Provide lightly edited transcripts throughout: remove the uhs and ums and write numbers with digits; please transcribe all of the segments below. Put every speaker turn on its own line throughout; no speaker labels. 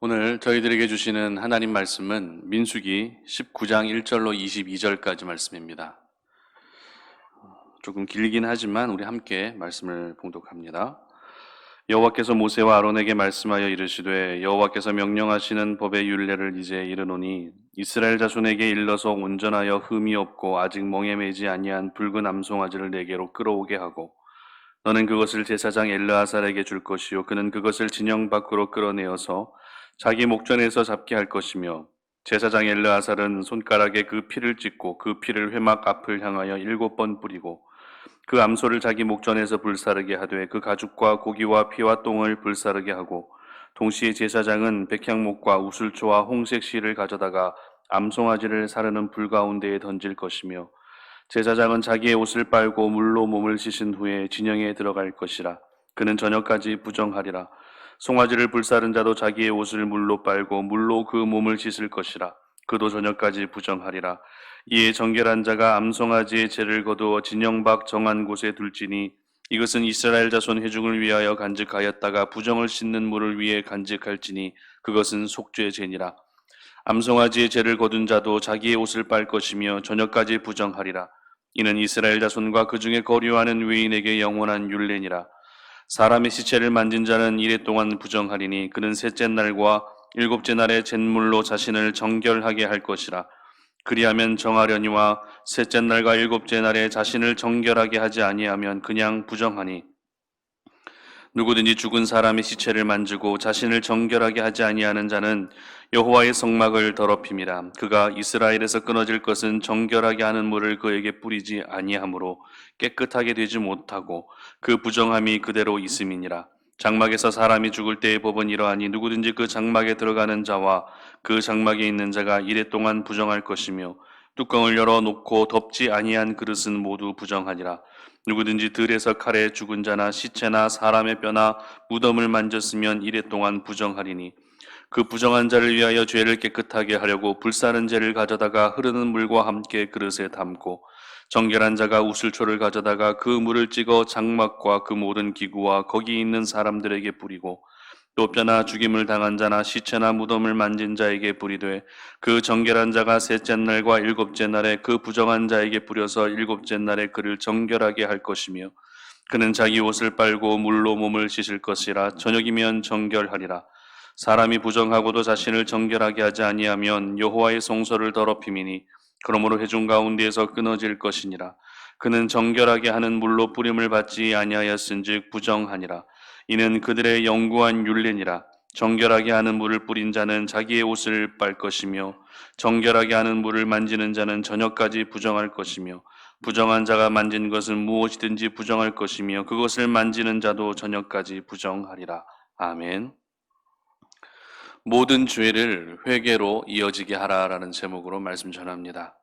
오늘 저희들에게 주시는 하나님 말씀은 민수기 19장 1절로 22절까지 말씀입니다. 조금 길긴 하지만 우리 함께 말씀을 봉독합니다. 여호와께서 모세와 아론에게 말씀하여 이르시되 여호와께서 명령하시는 법의 율례를 이제 이르노니 이스라엘 자손에게 일러서 온전하여 흠이 없고 아직 멍에 매지 아니한 붉은 암송아지를 내게로 끌어오게 하고 너는 그것을 제사장 엘르아살에게 줄 것이요 그는 그것을 진영 밖으로 끌어내어서 자기 목전에서 잡게 할 것이며 제사장 엘르아살은 손가락에 그 피를 찍고 그 피를 회막 앞을 향하여 7번 뿌리고 그 암소를 자기 목전에서 불사르게 하되 그 가죽과 고기와 피와 똥을 불사르게 하고 동시에 제사장은 백향목과 우슬초와 홍색 실을 가져다가 암송아지를 사르는 불 가운데에 던질 것이며 제사장은 자기의 옷을 빨고 물로 몸을 씻은 후에 진영에 들어갈 것이라. 그는 저녁까지 부정하리라. 송아지를 불사른 자도 자기의 옷을 물로 빨고 물로 그 몸을 씻을 것이라. 그도 저녁까지 부정하리라. 이에 정결한 자가 암송아지의 죄를 거두어 진영 밖 정한 곳에 둘지니 이것은 이스라엘 자손 회중을 위하여 간직하였다가 부정을 씻는 물을 위해 간직할지니 그것은 속죄 죄니라. 암송아지의 죄를 거둔 자도 자기의 옷을 빨 것이며 저녁까지 부정하리라. 이는 이스라엘 자손과 그 중에 거류하는 외인에게 영원한 율례니라. 사람의 시체를 만진 자는 이래 동안 부정하리니 그는 셋째 날과 일곱째 날에 잿물로 자신을 정결하게 할 것이라. 그리하면 정하려니와 셋째 날과 일곱째 날에 자신을 정결하게 하지 아니하면 그냥 부정하니 누구든지 죽은 사람의 시체를 만지고 자신을 정결하게 하지 아니하는 자는 여호와의 성막을 더럽힘이라. 그가 이스라엘에서 끊어질 것은 정결하게 하는 물을 그에게 뿌리지 아니하므로 깨끗하게 되지 못하고 그 부정함이 그대로 있음이니라. 장막에서 사람이 죽을 때의 법은 이러하니 누구든지 그 장막에 들어가는 자와 그 장막에 있는 자가 이래 동안 부정할 것이며 뚜껑을 열어 놓고 덮지 아니한 그릇은 모두 부정하니라. 누구든지 들에서 칼에 죽은 자나 시체나 사람의 뼈나 무덤을 만졌으면 이래 동안 부정하리니 그 부정한 자를 위하여 죄를 깨끗하게 하려고 불사른 재를 가져다가 흐르는 물과 함께 그릇에 담고 정결한 자가 우슬초를 가져다가 그 물을 찍어 장막과 그 모든 기구와 거기 있는 사람들에게 뿌리고 또 뼈나 죽임을 당한 자나 시체나 무덤을 만진 자에게 뿌리되 그 정결한 자가 셋째 날과 일곱째 날에 그 부정한 자에게 뿌려서 일곱째 날에 그를 정결하게 할 것이며 그는 자기 옷을 빨고 물로 몸을 씻을 것이라. 저녁이면 정결하리라. 사람이 부정하고도 자신을 정결하게 하지 아니하면 여호와의 성소를 더럽힘이니 그러므로 회중 가운데에서 끊어질 것이니라. 그는 정결하게 하는 물로 뿌림을 받지 아니하였은즉 부정하니라. 이는 그들의 영구한 율례니라. 정결하게 하는 물을 뿌린 자는 자기의 옷을 빨 것이며 정결하게 하는 물을 만지는 자는 저녁까지 부정할 것이며 부정한 자가 만진 것은 무엇이든지 부정할 것이며 그것을 만지는 자도 저녁까지 부정하리라. 아멘. 모든 죄를 회개로 이어지게 하라라는 제목으로 말씀 전합니다.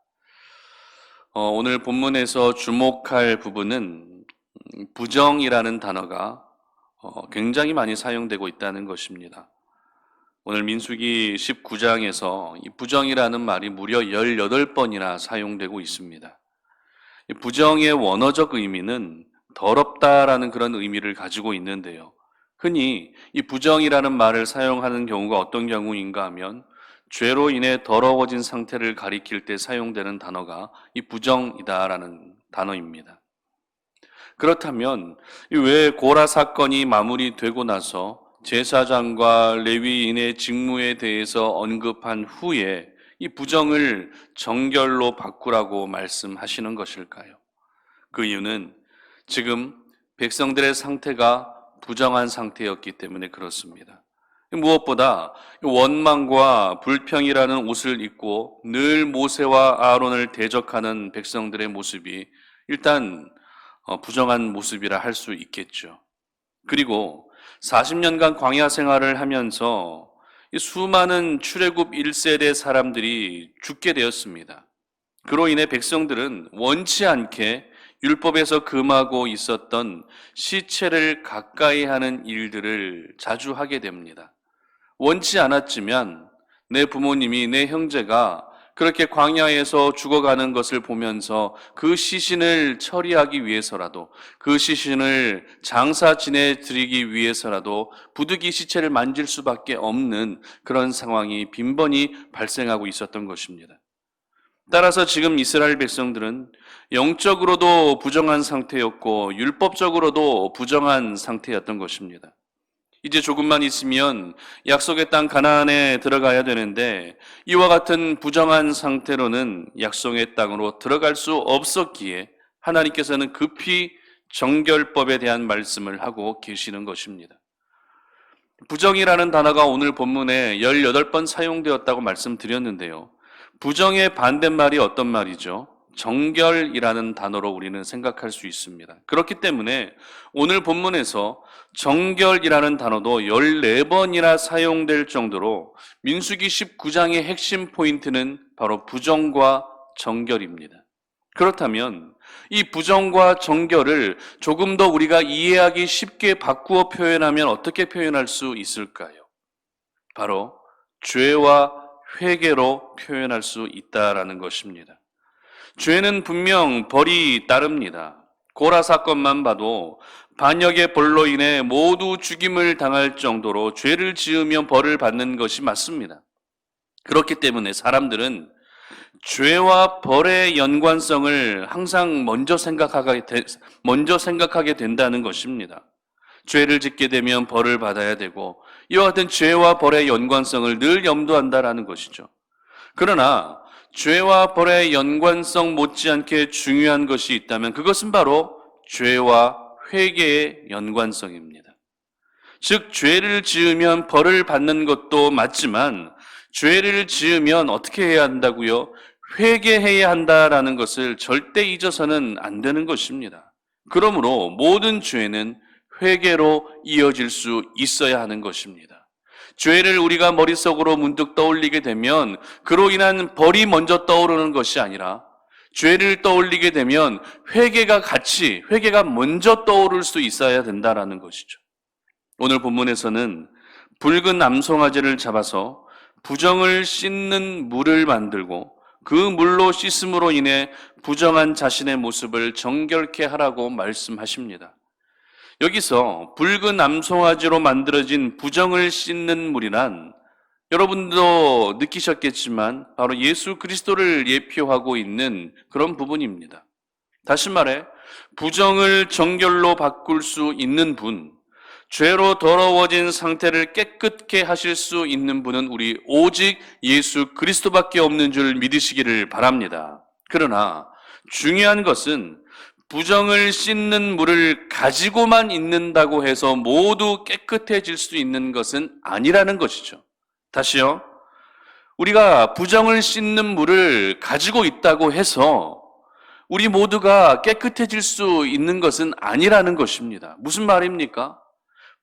오늘 본문에서 주목할 부분은 부정이라는 단어가 굉장히 많이 사용되고 있다는 것입니다. 오늘 민수기 19장에서 이 부정이라는 말이 무려 18번이나 사용되고 있습니다. 이 부정의 원어적 의미는 더럽다라는 그런 의미를 가지고 있는데요. 흔히 이 부정이라는 말을 사용하는 경우가 어떤 경우인가 하면 죄로 인해 더러워진 상태를 가리킬 때 사용되는 단어가 이 부정이다라는 단어입니다. 그렇다면 왜 고라 사건이 마무리되고 나서 제사장과 레위인의 직무에 대해서 언급한 후에 이 부정을 정결로 바꾸라고 말씀하시는 것일까요? 그 이유는 지금 백성들의 상태가 부정한 상태였기 때문에 그렇습니다. 무엇보다 원망과 불평이라는 옷을 입고 늘 모세와 아론을 대적하는 백성들의 모습이 일단 부정한 모습이라 할 수 있겠죠. 그리고 40년간 광야 생활을 하면서 수많은 출애굽 1세대 사람들이 죽게 되었습니다. 그로 인해 백성들은 원치 않게 율법에서 금하고 있었던 시체를 가까이 하는 일들을 자주 하게 됩니다. 원치 않았지만 내 부모님이, 내 형제가 그렇게 광야에서 죽어가는 것을 보면서 그 시신을 처리하기 위해서라도, 그 시신을 장사 지내드리기 위해서라도 부득이 시체를 만질 수밖에 없는 그런 상황이 빈번히 발생하고 있었던 것입니다. 따라서 지금 이스라엘 백성들은 영적으로도 부정한 상태였고 율법적으로도 부정한 상태였던 것입니다. 이제 조금만 있으면 약속의 땅 가나안에 들어가야 되는데 이와 같은 부정한 상태로는 약속의 땅으로 들어갈 수 없었기에 하나님께서는 급히 정결법에 대한 말씀을 하고 계시는 것입니다. 부정이라는 단어가 오늘 본문에 18번 사용되었다고 말씀드렸는데요. 부정의 반대말이 어떤 말이죠? 정결이라는 단어로 우리는 생각할 수 있습니다. 그렇기 때문에 오늘 본문에서 정결이라는 단어도 14번이나 사용될 정도로 민수기 19장의 핵심 포인트는 바로 부정과 정결입니다. 그렇다면 이 부정과 정결을 조금 더 우리가 이해하기 쉽게 바꾸어 표현하면 어떻게 표현할 수 있을까요? 바로 죄와 회개로 표현할 수 있다라는 것입니다. 죄는 분명 벌이 따릅니다. 고라 사건만 봐도 반역의 벌로 인해 모두 죽임을 당할 정도로 죄를 지으면 벌을 받는 것이 맞습니다. 그렇기 때문에 사람들은 죄와 벌의 연관성을 항상 먼저 생각하게 된다는 것입니다. 죄를 짓게 되면 벌을 받아야 되고 이와 같은 죄와 벌의 연관성을 늘 염두한다라는 것이죠. 그러나 죄와 벌의 연관성 못지않게 중요한 것이 있다면 그것은 바로 죄와 회개의 연관성입니다. 즉 죄를 지으면 벌을 받는 것도 맞지만 죄를 지으면 어떻게 해야 한다고요? 회개해야 한다라는 것을 절대 잊어서는 안 되는 것입니다. 그러므로 모든 죄는 회개로 이어질 수 있어야 하는 것입니다. 죄를 우리가 머릿속으로 문득 떠올리게 되면 그로 인한 벌이 먼저 떠오르는 것이 아니라 죄를 떠올리게 되면 회개가 먼저 떠오를 수 있어야 된다라는 것이죠. 오늘 본문에서는 붉은 암송아지를 잡아서 부정을 씻는 물을 만들고 그 물로 씻음으로 인해 부정한 자신의 모습을 정결케 하라고 말씀하십니다. 여기서 붉은 암송아지로 만들어진 부정을 씻는 물이란 여러분도 느끼셨겠지만 바로 예수 그리스도를 예표하고 있는 그런 부분입니다. 다시 말해 부정을 정결로 바꿀 수 있는 분, 죄로 더러워진 상태를 깨끗게 하실 수 있는 분은 우리 오직 예수 그리스도밖에 없는 줄 믿으시기를 바랍니다. 그러나 중요한 것은 부정을 씻는 물을 가지고만 있는다고 해서 모두 깨끗해질 수 있는 것은 아니라는 것이죠. 다시요. 우리가 부정을 씻는 물을 가지고 있다고 해서 우리 모두가 깨끗해질 수 있는 것은 아니라는 것입니다. 무슨 말입니까?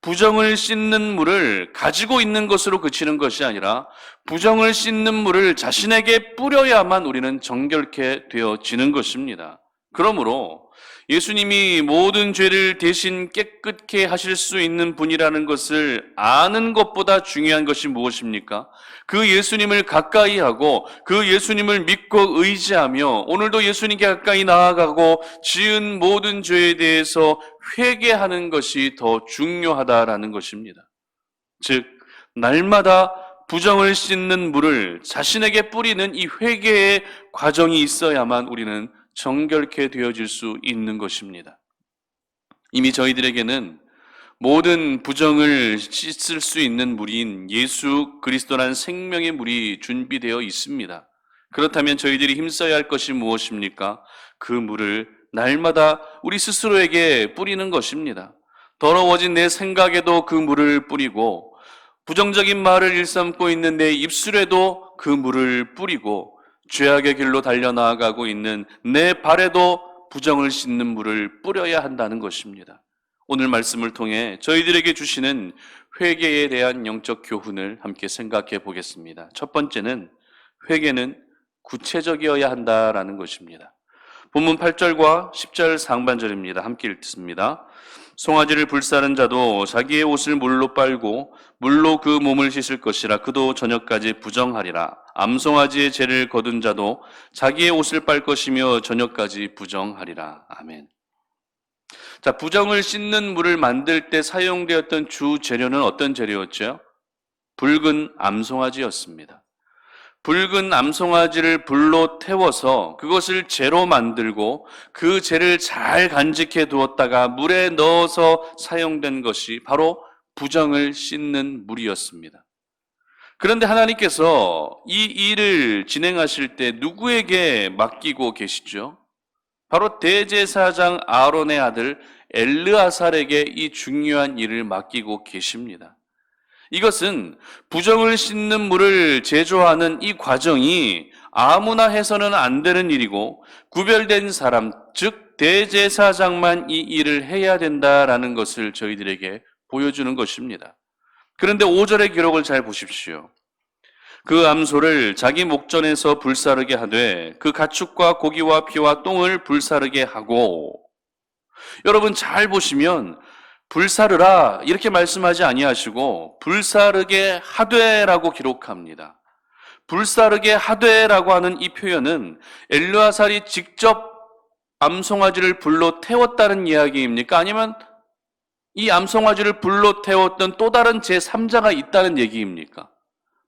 부정을 씻는 물을 가지고 있는 것으로 그치는 것이 아니라 부정을 씻는 물을 자신에게 뿌려야만 우리는 정결케 되어지는 것입니다. 그러므로 예수님이 모든 죄를 대신 깨끗게 하실 수 있는 분이라는 것을 아는 것보다 중요한 것이 무엇입니까? 그 예수님을 가까이 하고 그 예수님을 믿고 의지하며 오늘도 예수님께 가까이 나아가고 지은 모든 죄에 대해서 회개하는 것이 더 중요하다라는 것입니다. 즉 날마다 부정을 씻는 물을 자신에게 뿌리는 이 회개의 과정이 있어야만 우리는 정결케 되어질 수 있는 것입니다. 이미 저희들에게는 모든 부정을 씻을 수 있는 물인 예수 그리스도란 생명의 물이 준비되어 있습니다. 그렇다면 저희들이 힘써야 할 것이 무엇입니까? 그 물을 날마다 우리 스스로에게 뿌리는 것입니다. 더러워진 내 생각에도 그 물을 뿌리고 부정적인 말을 일삼고 있는 내 입술에도 그 물을 뿌리고 죄악의 길로 달려나아가고 있는 내 발에도 부정을 씻는 물을 뿌려야 한다는 것입니다. 오늘 말씀을 통해 저희들에게 주시는 회개에 대한 영적 교훈을 함께 생각해 보겠습니다. 첫 번째는 회개는 구체적이어야 한다라는 것입니다. 본문 8절과 10절 상반절입니다. 함께 읽습니다. 송아지를 불사른 자도 자기의 옷을 물로 빨고 물로 그 몸을 씻을 것이라. 그도 저녁까지 부정하리라. 암송아지의 죄를 거둔 자도 자기의 옷을 빨 것이며 저녁까지 부정하리라. 아멘. 자, 부정을 씻는 물을 만들 때 사용되었던 주 재료는 어떤 재료였죠? 붉은 암송아지였습니다. 붉은 암송아지를 불로 태워서 그것을 재로 만들고 그 재를 잘 간직해 두었다가 물에 넣어서 사용된 것이 바로 부정을 씻는 물이었습니다. 그런데 하나님께서 이 일을 진행하실 때 누구에게 맡기고 계시죠? 바로 대제사장 아론의 아들 엘르아살에게 이 중요한 일을 맡기고 계십니다. 이것은 부정을 씻는 물을 제조하는 이 과정이 아무나 해서는 안 되는 일이고 구별된 사람, 즉 대제사장만 이 일을 해야 된다라는 것을 저희들에게 보여주는 것입니다. 그런데 5절의 기록을 잘 보십시오. 그 암소를 자기 목전에서 불사르게 하되 그 가축과 고기와 피와 똥을 불사르게 하고, 여러분 잘 보시면 불사르라 이렇게 말씀하지 아니하시고 불사르게 하되라고 기록합니다. 불사르게 하되라고 하는 이 표현은 엘르아살이 직접 암송아지를 불로 태웠다는 이야기입니까? 아니면 이 암송아지를 불로 태웠던 또 다른 제3자가 있다는 얘기입니까?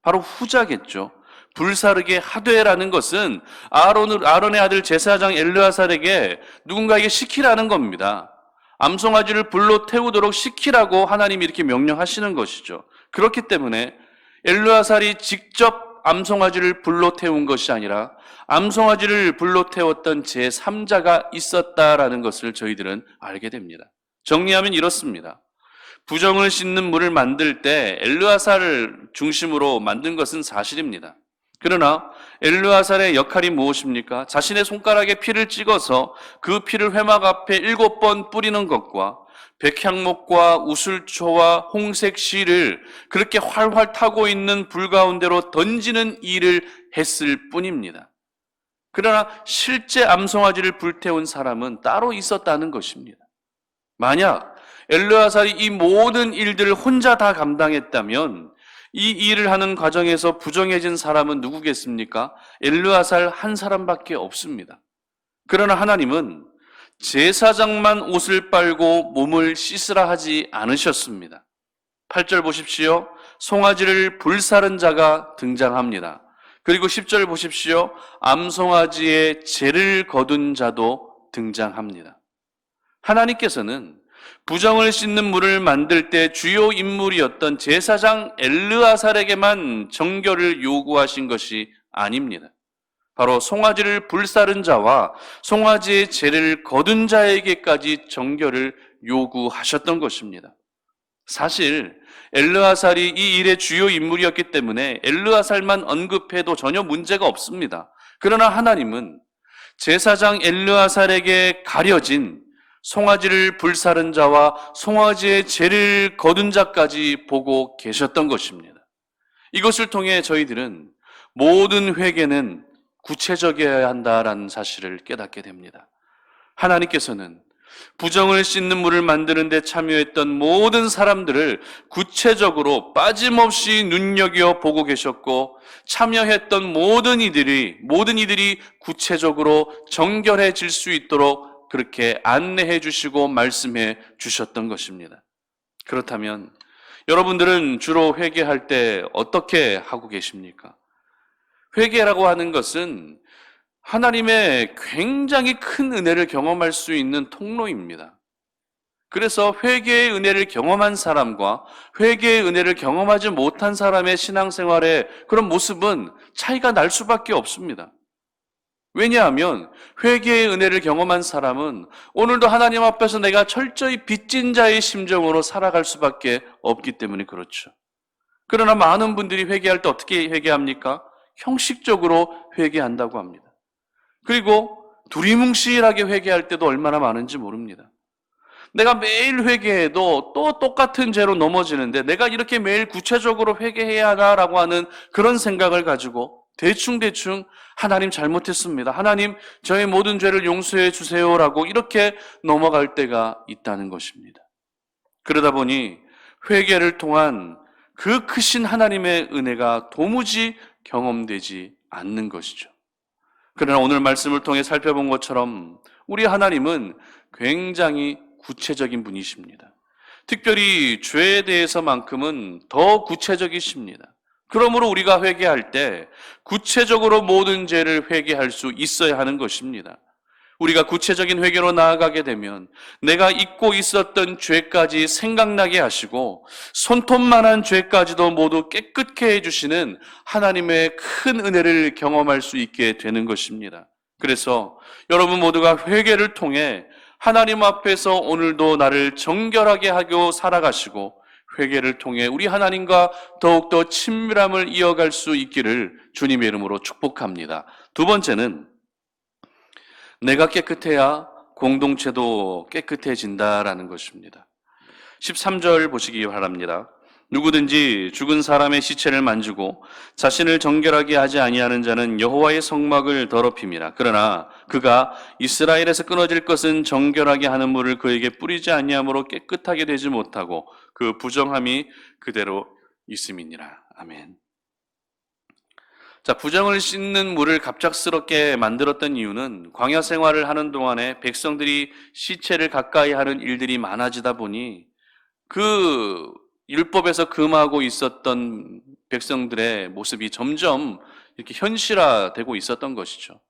바로 후자겠죠. 불사르게 하되라는 것은 아론의 아들 제사장 엘르아살에게 누군가에게 시키라는 겁니다. 암송아지를 불로 태우도록 시키라고 하나님이 이렇게 명령하시는 것이죠. 그렇기 때문에 엘르아살이 직접 암송아지를 불로 태운 것이 아니라 암송아지를 불로 태웠던 제3자가 있었다라는 것을 저희들은 알게 됩니다. 정리하면 이렇습니다. 부정을 씻는 물을 만들 때 엘르아살을 중심으로 만든 것은 사실입니다. 그러나 엘르아살의 역할이 무엇입니까? 자신의 손가락에 피를 찍어서 그 피를 회막 앞에 7번 뿌리는 것과 백향목과 우슬초와 홍색 실을 그렇게 활활 타고 있는 불 가운데로 던지는 일을 했을 뿐입니다. 그러나 실제 암송아지를 불태운 사람은 따로 있었다는 것입니다. 만약 엘르아살이 이 모든 일들을 혼자 다 감당했다면 이 일을 하는 과정에서 부정해진 사람은 누구겠습니까? 엘르아살 한 사람밖에 없습니다. 그러나 하나님은 제사장만 옷을 빨고 몸을 씻으라 하지 않으셨습니다. 8절 보십시오. 송아지를 불사른 자가 등장합니다. 그리고 10절 보십시오. 암송아지의 죄를 거둔 자도 등장합니다. 하나님께서는 부정을 씻는 물을 만들 때 주요 인물이었던 제사장 엘르아살에게만 정결을 요구하신 것이 아닙니다. 바로 송아지를 불사른 자와 송아지의 죄를 거둔 자에게까지 정결을 요구하셨던 것입니다. 사실 엘르아살이 이 일의 주요 인물이었기 때문에 엘르아살만 언급해도 전혀 문제가 없습니다. 그러나 하나님은 제사장 엘르아살에게 가려진 송아지를 불사른 자와 송아지의 죄를 거둔 자까지 보고 계셨던 것입니다. 이것을 통해 저희들은 모든 회개는 구체적이어야 한다라는 사실을 깨닫게 됩니다. 하나님께서는 부정을 씻는 물을 만드는 데 참여했던 모든 사람들을 구체적으로 빠짐없이 눈여겨 보고 계셨고, 참여했던 모든 이들이 구체적으로 정결해질 수 있도록 그렇게 안내해 주시고 말씀해 주셨던 것입니다. 그렇다면 여러분들은 주로 회개할 때 어떻게 하고 계십니까? 회개라고 하는 것은 하나님의 굉장히 큰 은혜를 경험할 수 있는 통로입니다. 그래서 회개의 은혜를 경험한 사람과 회개의 은혜를 경험하지 못한 사람의 신앙생활의 그런 모습은 차이가 날 수밖에 없습니다. 왜냐하면 회개의 은혜를 경험한 사람은 오늘도 하나님 앞에서 내가 철저히 빚진 자의 심정으로 살아갈 수밖에 없기 때문에 그렇죠. 그러나 많은 분들이 회개할 때 어떻게 회개합니까? 형식적으로 회개한다고 합니다. 그리고 두리뭉실하게 회개할 때도 얼마나 많은지 모릅니다. 내가 매일 회개해도 또 똑같은 죄로 넘어지는데 내가 이렇게 매일 구체적으로 회개해야 하나라고 하는 그런 생각을 가지고 대충 하나님 잘못했습니다. 하나님 저의 모든 죄를 용서해 주세요라고 이렇게 넘어갈 때가 있다는 것입니다. 그러다 보니 회개를 통한 그 크신 하나님의 은혜가 도무지 경험되지 않는 것이죠. 그러나 오늘 말씀을 통해 살펴본 것처럼 우리 하나님은 굉장히 구체적인 분이십니다. 특별히 죄에 대해서만큼은 더 구체적이십니다. 그러므로 우리가 회개할 때 구체적으로 모든 죄를 회개할 수 있어야 하는 것입니다. 우리가 구체적인 회개로 나아가게 되면 내가 잊고 있었던 죄까지 생각나게 하시고 손톱만한 죄까지도 모두 깨끗게 해주시는 하나님의 큰 은혜를 경험할 수 있게 되는 것입니다. 그래서 여러분 모두가 회개를 통해 하나님 앞에서 오늘도 나를 정결하게 하고 살아가시고 회개를 통해 우리 하나님과 더욱더 친밀함을 이어갈 수 있기를 주님의 이름으로 축복합니다. 두 번째는 내가 깨끗해야 공동체도 깨끗해진다라는 것입니다. 13절 보시기 바랍니다. 누구든지 죽은 사람의 시체를 만지고 자신을 정결하게 하지 아니하는 자는 여호와의 성막을 더럽힘이라. 그러나 그가 이스라엘에서 끊어질 것은 정결하게 하는 물을 그에게 뿌리지 아니함으로 깨끗하게 되지 못하고 그 부정함이 그대로 있음이니라. 아멘. 자, 부정을 씻는 물을 갑작스럽게 만들었던 이유는 광야 생활을 하는 동안에 백성들이 시체를 가까이 하는 일들이 많아지다 보니 그 율법에서 금하고 있었던 백성들의 모습이 점점 이렇게 현실화되고 있었던 것이죠.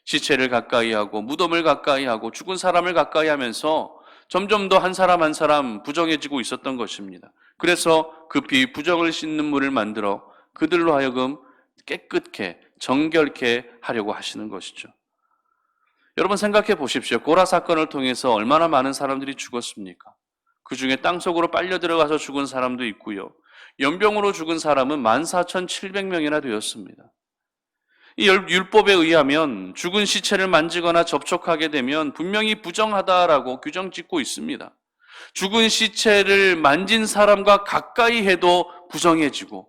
시체를 가까이 하고 무덤을 가까이 하고 죽은 사람을 가까이 하면서 점점 더 한 사람 한 사람 부정해지고 있었던 것입니다. 그래서 급히 부정을 씻는 물을 만들어 그들로 하여금 깨끗게 정결케 하려고 하시는 것이죠. 여러분 생각해 보십시오. 고라 사건을 통해서 얼마나 많은 사람들이 죽었습니까? 그 중에 땅속으로 빨려 들어가서 죽은 사람도 있고요. 연병으로 죽은 사람은 14,700명이나 되었습니다. 이 율법에 의하면 죽은 시체를 만지거나 접촉하게 되면 분명히 부정하다라고 규정 짓고 있습니다. 죽은 시체를 만진 사람과 가까이 해도 부정해지고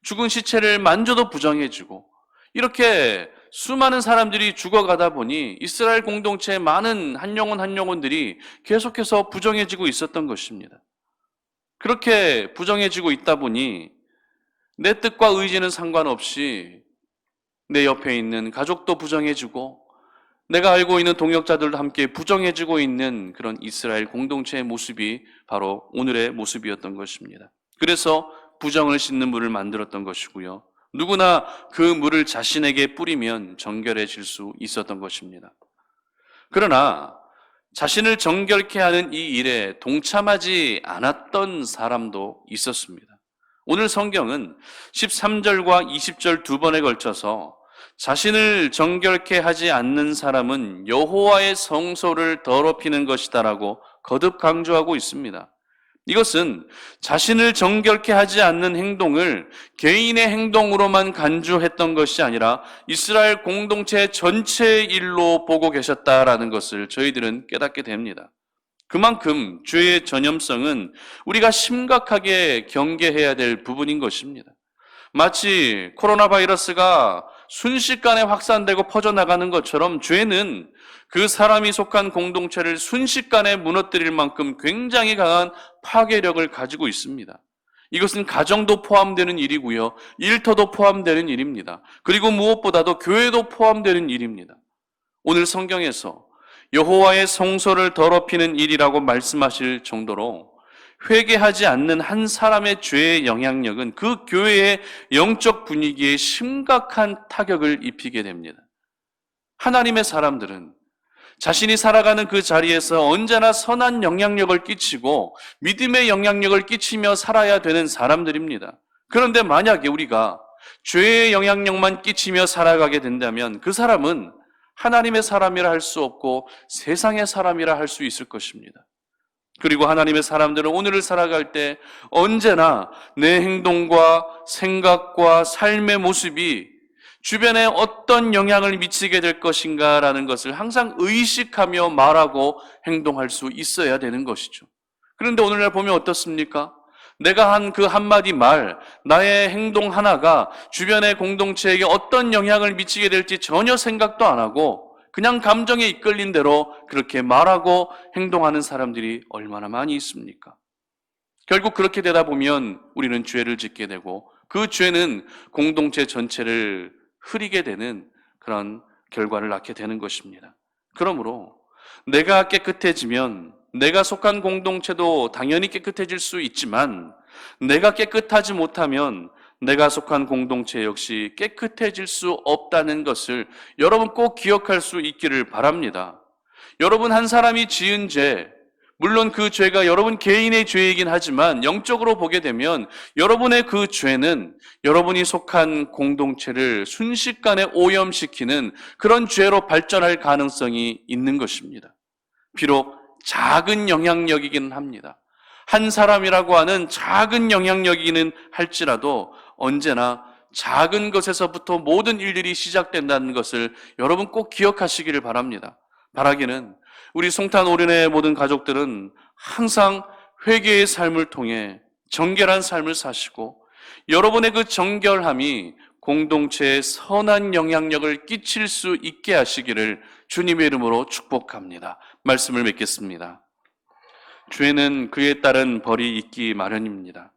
죽은 시체를 만져도 부정해지고 이렇게 수많은 사람들이 죽어가다 보니 이스라엘 공동체의 많은 한 영혼들이 계속해서 부정해지고 있었던 것입니다. 그렇게 부정해지고 있다 보니 내 뜻과 의지는 상관없이 내 옆에 있는 가족도 부정해지고 내가 알고 있는 동역자들도 함께 부정해지고 있는 그런 이스라엘 공동체의 모습이 바로 오늘의 모습이었던 것입니다. 그래서 부정을 씻는 물을 만들었던 것이고요. 누구나 그 물을 자신에게 뿌리면 정결해질 수 있었던 것입니다. 그러나 자신을 정결케 하는 이 일에 동참하지 않았던 사람도 있었습니다. 오늘 성경은 13절과 20절 두 번에 걸쳐서 자신을 정결케 하지 않는 사람은 여호와의 성소를 더럽히는 것이다라고 거듭 강조하고 있습니다. 이것은 자신을 정결케 하지 않는 행동을 개인의 행동으로만 간주했던 것이 아니라 이스라엘 공동체 전체의 일로 보고 계셨다라는 것을 저희들은 깨닫게 됩니다. 그만큼 죄의 전염성은 우리가 심각하게 경계해야 될 부분인 것입니다. 마치 코로나 바이러스가 순식간에 확산되고 퍼져나가는 것처럼 죄는 그 사람이 속한 공동체를 순식간에 무너뜨릴 만큼 굉장히 강한 파괴력을 가지고 있습니다. 이것은 가정도 포함되는 일이고요. 일터도 포함되는 일입니다. 그리고 무엇보다도 교회도 포함되는 일입니다. 오늘 성경에서 여호와의 성소를 더럽히는 일이라고 말씀하실 정도로 회개하지 않는 한 사람의 죄의 영향력은 그 교회의 영적 분위기에 심각한 타격을 입히게 됩니다. 하나님의 사람들은 자신이 살아가는 그 자리에서 언제나 선한 영향력을 끼치고 믿음의 영향력을 끼치며 살아야 되는 사람들입니다. 그런데 만약에 우리가 죄의 영향력만 끼치며 살아가게 된다면 그 사람은 하나님의 사람이라 할 수 없고 세상의 사람이라 할 수 있을 것입니다. 그리고 하나님의 사람들은 오늘을 살아갈 때 언제나 내 행동과 생각과 삶의 모습이 주변에 어떤 영향을 미치게 될 것인가라는 것을 항상 의식하며 말하고 행동할 수 있어야 되는 것이죠. 그런데 오늘날 보면 어떻습니까? 내가 한 그 한마디 말, 나의 행동 하나가 주변의 공동체에게 어떤 영향을 미치게 될지 전혀 생각도 안 하고 그냥 감정에 이끌린 대로 그렇게 말하고 행동하는 사람들이 얼마나 많이 있습니까? 결국 그렇게 되다 보면 우리는 죄를 짓게 되고 그 죄는 공동체 전체를 흐리게 되는 그런 결과를 낳게 되는 것입니다. 그러므로 내가 깨끗해지면 내가 속한 공동체도 당연히 깨끗해질 수 있지만 내가 깨끗하지 못하면 내가 속한 공동체 역시 깨끗해질 수 없다는 것을 여러분 꼭 기억할 수 있기를 바랍니다. 여러분 한 사람이 지은 죄, 물론 그 죄가 여러분 개인의 죄이긴 하지만 영적으로 보게 되면 여러분의 그 죄는 여러분이 속한 공동체를 순식간에 오염시키는 그런 죄로 발전할 가능성이 있는 것입니다. 비록 작은 영향력이긴 합니다. 한 사람이라고 하는 작은 영향력이기는 할지라도 언제나 작은 것에서부터 모든 일들이 시작된다는 것을 여러분 꼭 기억하시기를 바랍니다. 바라기는 우리 송탄 오륜의 모든 가족들은 항상 회개의 삶을 통해 정결한 삶을 사시고 여러분의 그 정결함이 공동체에 선한 영향력을 끼칠 수 있게 하시기를 주님의 이름으로 축복합니다. 말씀을 맺겠습니다. 죄는 그에 따른 벌이 있기 마련입니다.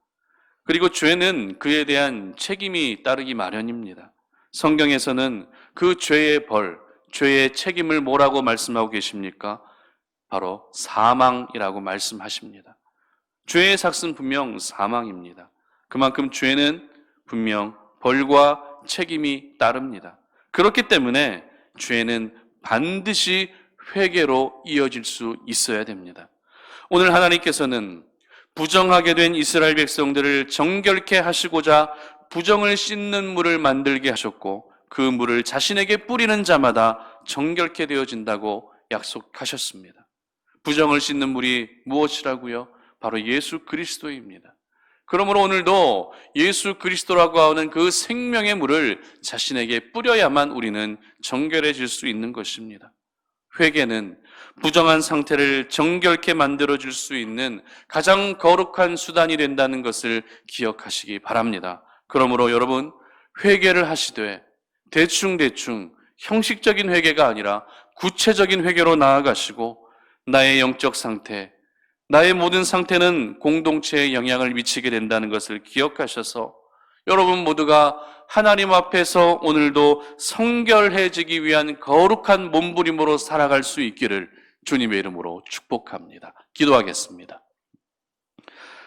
그리고 죄는 그에 대한 책임이 따르기 마련입니다. 성경에서는 그 죄의 벌, 죄의 책임을 뭐라고 말씀하고 계십니까? 바로 사망이라고 말씀하십니다. 죄의 삭은 분명 사망입니다. 그만큼 죄는 분명 벌과 책임이 따릅니다. 그렇기 때문에 죄는 반드시 회개로 이어질 수 있어야 됩니다. 오늘 하나님께서는 부정하게 된 이스라엘 백성들을 정결케 하시고자 부정을 씻는 물을 만들게 하셨고 그 물을 자신에게 뿌리는 자마다 정결케 되어진다고 약속하셨습니다. 부정을 씻는 물이 무엇이라고요? 바로 예수 그리스도입니다. 그러므로 오늘도 예수 그리스도라고 하는 그 생명의 물을 자신에게 뿌려야만 우리는 정결해질 수 있는 것입니다. 회개는 부정한 상태를 정결케 만들어줄 수 있는 가장 거룩한 수단이 된다는 것을 기억하시기 바랍니다. 그러므로 여러분 회개를 하시되 대충 형식적인 회개가 아니라 구체적인 회개로 나아가시고 나의 영적 상태, 나의 모든 상태는 공동체에 영향을 미치게 된다는 것을 기억하셔서 여러분 모두가 하나님 앞에서 오늘도 성결해지기 위한 거룩한 몸부림으로 살아갈 수 있기를 주님의 이름으로 축복합니다. 기도하겠습니다.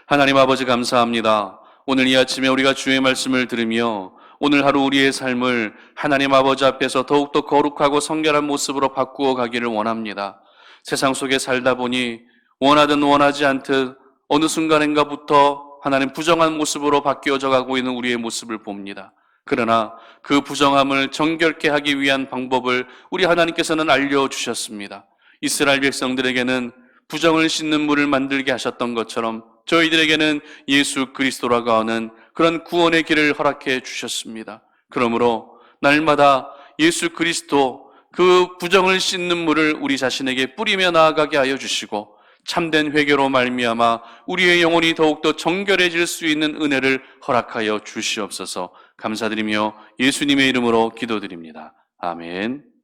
하나님 아버지 감사합니다. 오늘 이 아침에 우리가 주의 말씀을 들으며 오늘 하루 우리의 삶을 하나님 아버지 앞에서 더욱더 거룩하고 성결한 모습으로 바꾸어 가기를 원합니다. 세상 속에 살다 보니 원하든 원하지 않듯 어느 순간인가부터 하나님 부정한 모습으로 바뀌어져 가고 있는 우리의 모습을 봅니다. 그러나 그 부정함을 정결케 하기 위한 방법을 우리 하나님께서는 알려주셨습니다. 이스라엘 백성들에게는 부정을 씻는 물을 만들게 하셨던 것처럼 저희들에게는 예수 그리스도라고 하는 그런 구원의 길을 허락해 주셨습니다. 그러므로 날마다 예수 그리스도 그 부정을 씻는 물을 우리 자신에게 뿌리며 나아가게 하여 주시고 참된 회개로 말미암아 우리의 영혼이 더욱더 정결해질 수 있는 은혜를 허락하여 주시옵소서. 감사드리며 예수님의 이름으로 기도드립니다. 아멘.